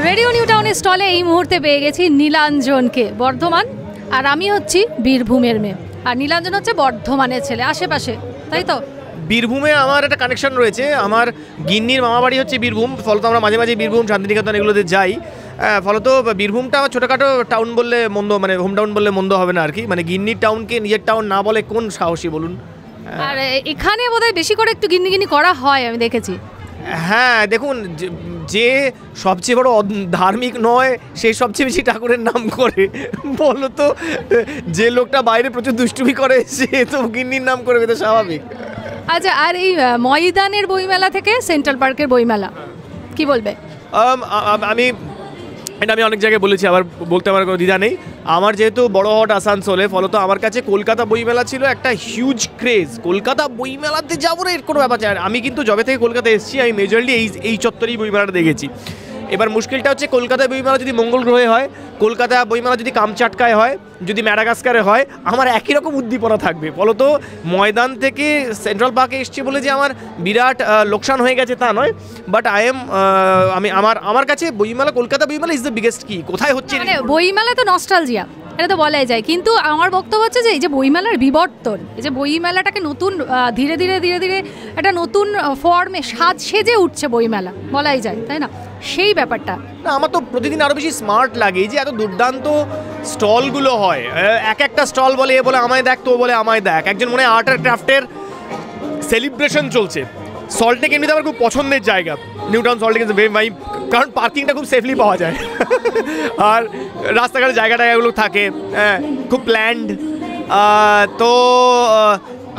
Radio new টাউনের স্টলে এই মুহূর্তে পেয়ে গেছি নীলাঞ্জনকে, বর্ধমান, আর আমি হচ্ছি বীরভূমের মেয়ে, আর নীলাঞ্জন হচ্ছে বর্ধমানের ছেলে, আশেপাশে, তাই তো? বীরভূমে আমার একটা কানেকশন রয়েছে, আমার গিন্নির মামাবাড়ি হচ্ছে বীরভূম, ফলত আমরা মাঝে মাঝে বীরভূম শান্তিনিকেতন এগুলোতে যাই। ফলত বীরভূমটা আমার ছোটোখাটো টাউন বললে মন্দ, মানে হোম টাউন বললে মন্দ হবে না আর কি। মানে গিন্নির টাউনকে নিজের টাউন না বলে কোন সাহসী বলুন। আর এখানে বোধহয় বেশি করে একটু গিন্নি গিন্নি করা হয়, আমি দেখেছি। হ্যাঁ দেখুন, যে সবচেয়ে বড় ধার্মিক নয় সে সবচেয়ে বেশি ঠাকুরের নাম করে, বলো তো। যে লোকটা বাইরে প্রচুর দুষ্টুমি করে সে তো গিন্নির নাম করবে, তো স্বাভাবিক। আচ্ছা, আর এই ময়দানের বইমেলা থেকে সেন্ট্রাল পার্কের বইমেলা কি বলবে? আমি অনেক জায়গায় বলেছি, আবার বলতে আমার কোনো দ্বিধা নেই। আমার যেহেতু বড় হট আসানসোলে, ফলত আমার কাছে কলকাতা বইমেলা ছিল একটা হিউজ ক্রেজ। কলকাতা বইমেলাতে যাবো না এর কোনো ব্যাপার চাই। আমি কিন্তু যবে থেকে কলকাতা এসেছি আমি মেজরলি এই চত্বরেই বইমেলাটা দেখেছি। এবার মুশকিলটা হচ্ছে কলকাতায় বইমেলা যদি মঙ্গল গ্রহে হয়, কলকাতা বইমেলা যদি কামচাটকায় হয়, যদি ম্যাডাগাস্কারে হয়, আমার একই রকম উদ্দীপনা থাকবে। ফলত ময়দান থেকে সেন্ট্রাল পার্কে এসছি বলে যে আমার বিরাট লোকসান হয়ে গেছে তা নয়, বাট আমার কাছে বইমেলা, কলকাতা বইমেলা ইজ দ্য বিগেস্ট কি। কোথায় হচ্ছে বইমেলা তো নস্টালজিয়া, এটা তো বলাই যায়। কিন্তু আমার বক্তব্য হচ্ছে যে এই যে বইমেলার বিবর্তন, এই যে বইমেলাটাকে নতুন ধীরে ধীরে একটা নতুন ফর্মে সেজে উঠছে বইমেলা, বলাই যায়, তাই না? সেই ব্যাপারটা না, আমার তো প্রতিদিন আরও বেশি স্মার্ট লাগে যে এত দুর্দান্ত স্টলগুলো হয়। একটা স্টল বলে এ বলে আমায় দেখ, তো বলে আমায় দেখ। একজন মনে হয় আর্ট আর ক্রাফটের সেলিব্রেশন চলছে। সল্টলেক এমনিতে আমার খুব পছন্দের জায়গা, New Town Salt Lake is very my, কারণ পার্কিংটা খুব সেফলি পাওয়া যায় আর রাস্তাঘাটে জায়গাগুলো থাকে, হ্যাঁ, খুব প্ল্যান্ড। তো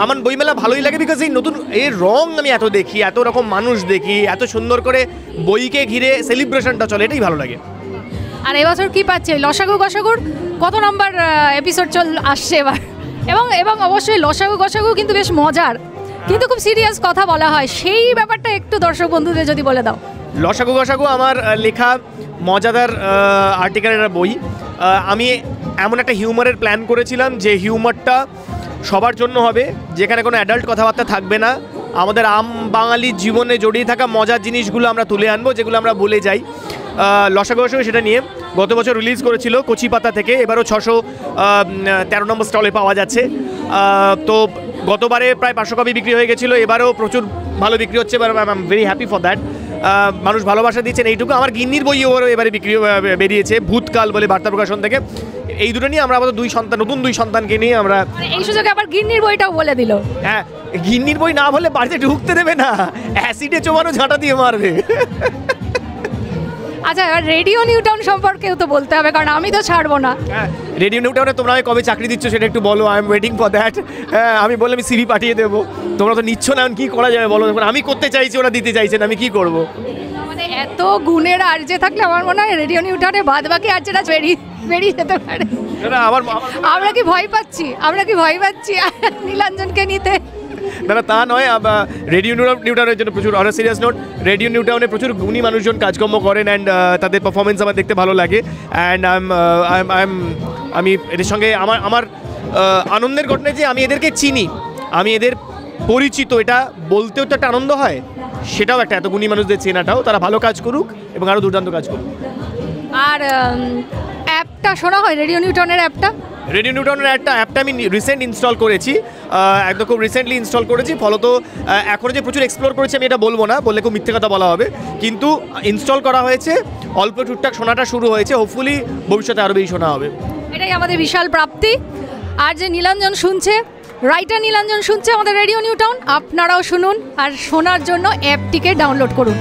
আমার বইমেলা ভালোই লাগে, বিকজ এই নতুন এর রং আমি এত দেখি, এত রকম মানুষ দেখি, এত সুন্দর করে বইকে ঘিরে সেলিব্রেশনটা চলে, এটাই ভালো লাগে। আর এবছর কি পাচ্ছে লসাগু গসাগুর কত নম্বর এপিসোড আসছে এবার? এবং অবশ্যই লসাগু গসাগু কিন্তু বেশ মজার, কিন্তু খুব সিরিয়াস কথা বলা হয়, সেই ব্যাপারটা একটু দর্শক বন্ধুদের যদি বলে দাও। লসাগু গসাগু আমার লেখা মজাদার আর্টিকেলের বই। আমি এমন একটা হিউমারের প্ল্যান করেছিলাম যে হিউমারটা সবার জন্য হবে, যেখানে কোনো অ্যাডাল্ট কথাবার্তা থাকবে না। আমাদের বাঙালির জীবনে জড়িয়ে থাকা মজার জিনিসগুলো আমরা তুলে আনবো, যেগুলো আমরা বলে যাই। লসাগু গসাগু সেটা নিয়ে গত বছর রিলিজ করেছিল কচিপাতা থেকে, এবারও 613 নম্বর স্টলে পাওয়া যাচ্ছে। তো গতবারে প্রায় 500 কপি বিক্রি হয়ে গেছিলো, এবারেও প্রচুর ভালো বিক্রি হচ্ছে, এবার I am very happy for that. মানুষ ভালোবাসা দিচ্ছেন এইটুকু। আমার গিন্নির বই এবারে বিক্রি বেরিয়েছে, ভূতকাল বলে, বার্তা প্রকাশন থেকে। এই দুটো নিয়ে আমরা আবার নতুন দুই সন্তানকে নিয়ে আমরা এই সুযোগে আবার গিন্নির বইটাও বলে দিল। হ্যাঁ, গিন্নির বই না বলে বাড়িতে ঢুকতে দেবে না, অ্যাসিডে চোবানো ঝাঁটা দিয়ে মারবে। আচ্ছা, এবার রেডিও নিউ টাউন সম্পর্কেও তো বলতে হবে, কারণ আমি তো ছাড়বো না। হ্যাঁ, রেডিও নিউ টাউনে তোমরা কবে চাকরি দিচ্ছ সেটা একটু বলো, I am waiting for that. হ্যাঁ, আমি বললাম আমি সিভি পাঠিয়ে দেবো, তোমরা তো নিচ্ছ না, কি করা যাবে বলো? আমি করতে চাইছি, ওরা দিতে চাইছেন, আমি কি করবো? মানে এত গুণের আর্জে থাকলে আমার মনে হয় রেডিও নিউ টাউনে বাদ বাকি আর্জেটা বেরিয়ে যেতে পারে। আমরা কি ভয় পাচ্ছি নীলাঞ্জনকে নিতে? না, তা নয়। রেডিও নিউ টাউনের জন্য প্রচুর, on serious note, radio new টাউনে প্রচুর গুণী মানুষজন কাজকর্ম করেন, অ্যান্ড তাদের পারফরমেন্স আমার দেখতে ভালো লাগে। অ্যান্ড আমি এদের সঙ্গে আমার আনন্দের ঘটনা যে আমি এদেরকে চিনি, আমি এদের পরিচিত, এটা বলতেও তো একটা আনন্দ হয়। সেটাও একটা, এত গুণী মানুষদের চেনাটাও, তারা ভালো কাজ করুক এবং আরও দুর্দান্ত কাজ করুক। আর অ্যাপটা শোনা হয়, রেডিও নিউ টাউনের অ্যাপটা? রেডিও নিউ টাউনের অ্যাপটা আমি রিসেন্ট ইনস্টল করেছি, একদম খুব রিসেন্টলি ইনস্টল করেছি। ফলত এখন যে প্রচুর এক্সপ্লোর করেছি আমি এটা বলবো না, বললে খুব মিথ্যে কথা বলা হবে, কিন্তু ইনস্টল করা হয়েছে, অল্প টুকটাক শোনাটা শুরু হয়েছে, হোপফুলি ভবিষ্যতে আরও বেশি শোনা হবে। এটাই আমাদের বিশাল প্রাপ্তি। আর যে নীলাঞ্জন শুনছে, রাইটার নীলাঞ্জন শুনছে আমাদের রেডিও নিউ টাউন, আপনারাও শুনুন, আর শোনার জন্য অ্যাপটিকে ডাউনলোড করুন।